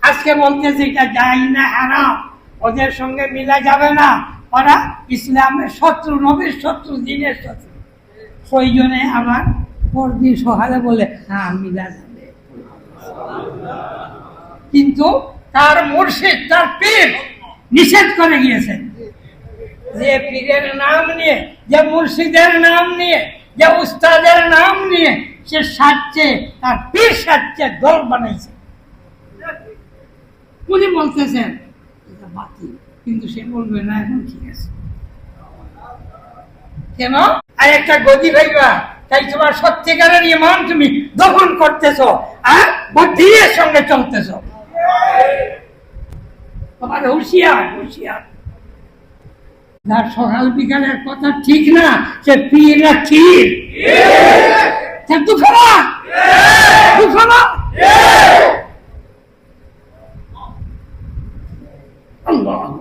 আজকে বলতেছে এটা যাই না হারাম, ওদের সঙ্গে মিলা যাবে না, ওরা ইসলামের শত্রু, নবীর শত্রু, দিনের শত্রু। প্রয়োজনে আবার পরদিন সকালে বলে হ্যাঁ মিলা যাবে, কিন্তু তার মুর্শিদ, তার পীর নিষেধ করে গিয়েছেন যে পীরের নাম নিয়ে, যে মুর্শিদের নাম নিয়ে, যে উস্তাদের নাম নিয়ে সে সাজছে, তার পীর সাজছে, দল বানাইছে। উনি বলতেছেন এটা বাতিল, কিন্তু সে বলবে না এখন ঠিক আছে। কেন? আর একটা গদি ভাইবা, তাই তোমার সত্যিকারের ইমান তুমি দফন করতেছ আর বুদ্ধির সঙ্গে চলতেছ। তোমার হুঁশিয়ার, হুঁশিয়ার। যার সকাল বিকালের কথা ঠিক না, সে পীর না ক্ষীর, দুঃখ না, দুঃখ না। আল্লাহ